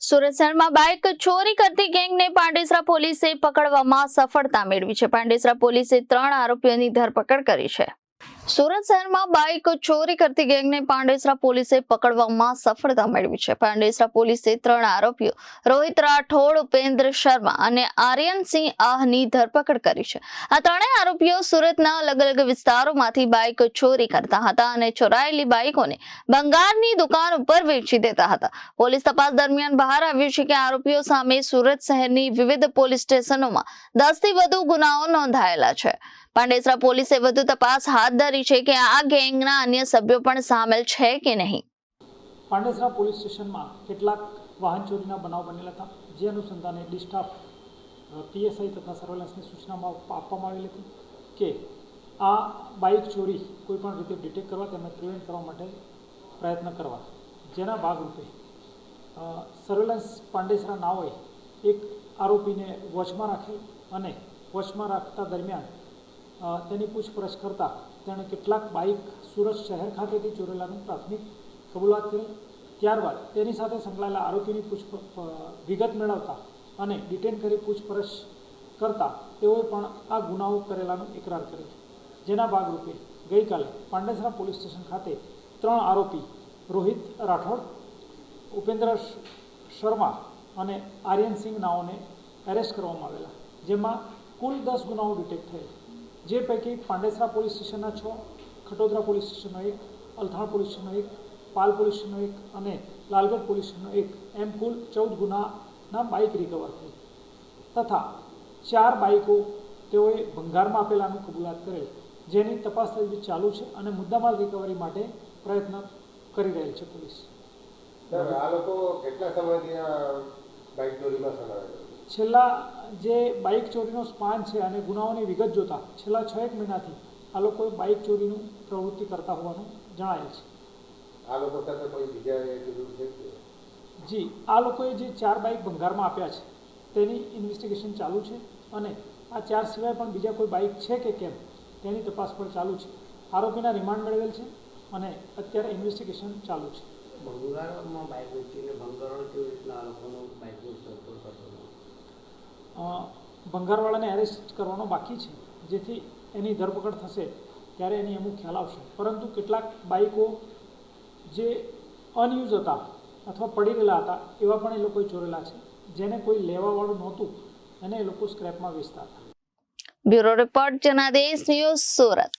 સુરત શહેરમાં બાઇક ચોરી કરતી ગેંગને પાંડેસરા પોલીસે પકડવામાં સફળતા મેળવી છે. પાંડેસરા પોલીસે 3 આરોપીઓની ધરપકડ કરી છે. સુરત શહેરમાં બાઇક ચોરી કરતી ગેંગને પાંડેસરા પોલીસે પકડવામાં સફળતા મેળવી છે. પાંડેસરા પોલીસે 3 આરોપીઓ રોહિત રાઠોડ, ઉપેન્દ્ર શર્મા અને આર્યનસિંહ આહની ધરપકડ કરી છે. આ ત્રણેય આરોપીઓ સુરતના અલગ અલગ વિસ્તારોમાંથી બાઇક ચોરી કરતા હતા અને ચોરાયેલી બાઇકોને ભંગારની દુકાન ઉપર વેચી દેતા હતા. પોલીસ તપાસ દરમિયાન બહાર આવ્યું છે કે આરોપીઓ સામે સુરત શહેરની વિવિધ પોલીસ સ્ટેશનોમાં 10 થી વધુ ગુનાઓ નોંધાયેલા છે. પાંડેસરા પોલીસે વધુ તપાસ હાથ ધરી છે કે આ ગેંગના અન્ય સભ્યો પણ સામેલ છે કે નહીં. પાંડેસરા પોલીસ સ્ટેશનમાં કેટલાક વાહન ચોરીના બનાવ બનેલા હતા, જે અનુસંધાને ડિસ્ટાફ પીએસઆઈ તથા સર્વેલન્સની સૂચનામાં આપવામાં આવેલી હતી કે આ બાઇક ચોરી કોઈપણ રીતે ડિટેક્ટ કરવા તેમને પ્રિવેન્ટ કરવા માટે પ્રયત્ન કરવા. જેના ભાગરૂપે સર્વેલન્સ પાંડેસરા નાઓએ એક આરોપીને વોચમાં રાખેલ અને વોચમાં રાખતા દરમિયાન તેની પૂછપરછ કરતાં તેણે કેટલાક બાઇક સુરત શહેર ખાતેથી ચોરેલાનું પ્રાથમિક કબૂલાત કરી. ત્યારબાદ તેની સાથે સંકળાયેલા આરોપીની વિગત મેળવતા અને ડિટેન કરી પૂછપરછ કરતાં તેઓએ પણ આ ગુનાઓ કરેલાનું ઇકરાર કરેલ. જેના ભાગરૂપે ગઈકાલે પાંડેસરા પોલીસ સ્ટેશન ખાતે 3 આરોપી રોહિત રાઠોડ, ઉપેન્દ્ર શર્મા અને આર્યનસિંહ નાઓને એરેસ્ટ કરવામાં આવેલા, જેમાં કુલ 10 ગુનાઓ ડિટેક્ટ થયેલ. જે પૈકી પાંડેસરા પોલીસ સ્ટેશનના 6, ખટોદરા પોલીસ સ્ટેશનનો 1, અલથાણ પોલીસ સ્ટેશનનો 1, પાલ પોલીસ સ્ટેશનનો 1 અને લાલગઢ પોલીસ સ્ટેશનનો 1 એમ કુલ 14 ગુનાના બાઇક રિકવર થઈ તથા 4 બાઇકો તેઓએ ભંગારમાં આપેલાનું કબૂલાત કરેલ, જેની તપાસ તજવીજ ચાલુ છે અને મુદ્દામાલ રિકવરી માટે પ્રયત્ન કરી રહેલ છે પોલીસ. આ લોકો કેટલા સમયથી બાઇક ચોરીમાં સંકળાયેલા? છેલ્લા જે બાઇક ચોરીનો સ્પાન છે અને ગુનાઓની વિગત જોતા છેલ્લા 6-1 મહિનાથી આ લોકોએ બાઇક ચોરીનું પ્રવૃત્તિ કરતા હોવાનું જણાયેલ છે. આ લોકો સાથે કોઈ બીજા છે? જી, આ લોકોએ જે 4 બાઇક ભંગારમાં આપ્યા છે તેની ઇન્વેસ્ટિગેશન ચાલુ છે અને આ 4 સિવાય પણ બીજા કોઈ બાઇક છે કે કેમ તેની તપાસ પણ ચાલુ છે. આરોપીના રિમાન્ડ મેળવેલ છે અને અત્યારે ઇન્વેસ્ટિગેશન ચાલુ છે. ભંગારમાં બાઇક વેચીને ભંગારો કેવી રીતના આ લોકોનો બાઇકનો સંતોષ કરતો? ભંગારવાળાને એરેસ્ટ કરવાનો બાકી છે, જેથી એની ધરપકડ થશે ત્યારે એની અમુક ખ્યાલ આવશે. પરંતુ કેટલાક બાઇકો જે અનયુઝ હતા અથવા પડી રહેલા હતા એવા પણ એ લોકોએ ચોરેલા છે, જેને કોઈ લેવાવાળું નહોતું એને એ લોકો સ્ક્રેપમાં વેચતા હતા. Bureau report Janadesh news, Surat.